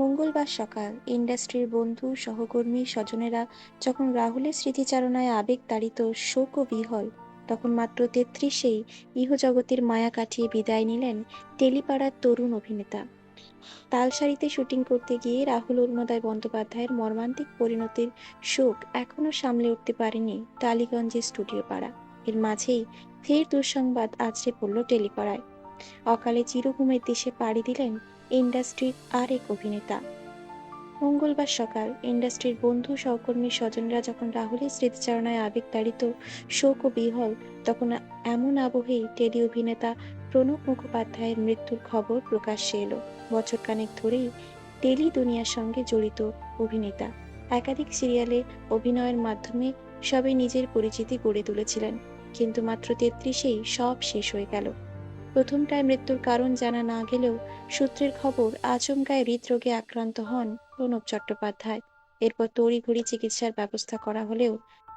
মঙ্গলবার সকাল ইন্ডাস্ট্রির বন্ধু সহকর্মী স্বজনেরা যখন রাহুলের স্মৃতিচারণায় আবেগ তাড়িত শোক ও বিহল, তখন মাত্র ৩৩-এই ইহজগতের মায়া কাটিয়ে বিদায় নিলেন টেলিপাড়ার তরুণ অভিনেতা। তালসারিতে শুটিং করতে গিয়ে রাহুল অরুণোদয় বন্দ্যোপাধ্যায়ের মর্মান্তিক পরিণতির শোক এখনো সামলে উঠতে পারেনি টালিগঞ্জের স্টুডিও পাড়া। এর মাঝেই ফের দুঃসংবাদ আছড়ে পড়ল টেলিপাড়ায়। অকালে চিরঘুমের দেশে পাড়ি দিলেন ইন্ডাস্ট্রির আরেক অভিনেতা। মঙ্গলবার সকাল ইন্ডাস্ট্রির বন্ধু সহকর্মী স্বজনরা যখন রাহুলের স্মৃতিচারণায় আবেগ তাড়িত শোক ও বিহল, তখন এমন আবহেই টেলি অভিনেতা প্রণব মুখোপাধ্যায়ের মৃত্যুর খবর প্রকাশ্যে এলো। বছরখানেক ধরেই টেলি দুনিয়ার সঙ্গে জড়িত অভিনেতা। একাধিক সিরিয়ালে অভিনয়ের মাধ্যমে সবে নিজের পরিচিতি গড়ে তুলেছিলেন, কিন্তু মাত্র ৩৩-এই সব শেষ হয়ে গেল। প্রথমটায় মৃত্যুর কারণ জানা না গেলেও সূত্রের খবর আচমকায় হৃদরোগে আক্রান্ত হন প্রণব চট্টোপাধ্যায়। এরপর তড়িঘড়ি চিকিৎসার ব্যবস্থা করা হলেও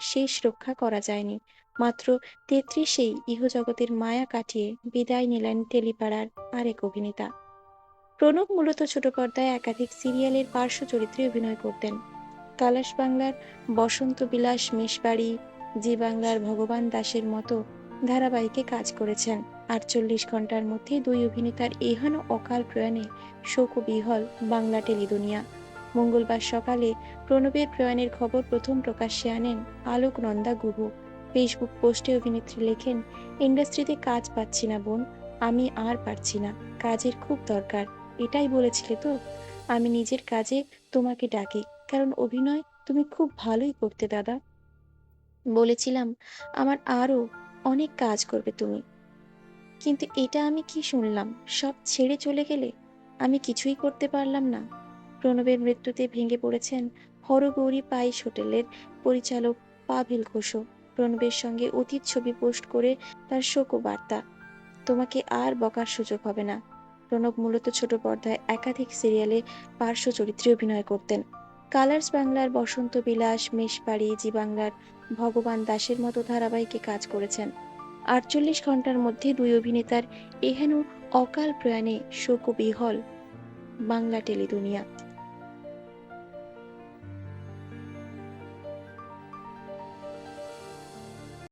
শেষ রক্ষা করা যায়নি। মাত্র ৩৩-এই ইহজগতের মায়া কাটিয়ে বিদায় নিলেন টেলিপাড়ার আরেক অভিনেতা। প্রণব মূলত ছোট পর্দায় একাধিক সিরিয়ালের পার্শ্ব চরিত্রে অভিনয় করতেন। কালার্স বাংলার বসন্ত বিলাস মেশবাড়ি, জি বাংলার ভগবান দাসের মতো ধারাবাহিকে কাজ করেছেন। ৪৮ ঘন্টার মধ্যে দুই অভিনেতার এহেন অকাল প্রয়াণে শোক ও বিহল বাংলা টেলিদুনিয়া। মঙ্গলবার সকালে প্রণবের প্রয়াণের খবর প্রথম প্রকাশ্যে আনেন আলোক নন্দা গুহ। ফেসবুক পোস্টে অভিনেত্রী লেখেন, ইন্ডাস্ট্রিতে কাজ পাচ্ছি না বোন, আমি আর পারছি না, কাজের খুব দরকার। এটাই বলেছিলে তো, আমি নিজের কাজে তোমাকে ডাকি, কারণ অভিনয় তুমি খুব ভালোই করতে দাদা। বলেছিলাম আমার আরো অনেক কাজ করবে তুমি, কিন্তু এটা আমি কি শুনলাম, সব ছেড়ে চলে গেলে, আমি কিছুই করতে পারলাম না। প্রণবের মৃত্যুতে ভেঙে পড়েছেন হরগৌরী পাইস হোটেলের পরিচালক পাভেল ঘোষও। প্রণবের সঙ্গে অতীত ছবি পোস্ট করে তার শোকবার্তা, তোমাকে আর বকার সুযোগ হবে না। প্রণব মূলত ছোট পর্দায় একাধিক সিরিয়ালে পার্শ্ব চরিত্রে অভিনয় করতেন। কালার্স বাংলার বসন্ত বিলাস, মেষবাড়ি, জি বাংলার ভগবান দাসের মতো ধারাবাহিকে কাজ করেছেন। ৪৮ ঘন্টার মধ্যে দুই অভিনেতার এহেন অকাল প্রয়াণে শোক ও বিহল বাংলা টেলিদুনিয়া।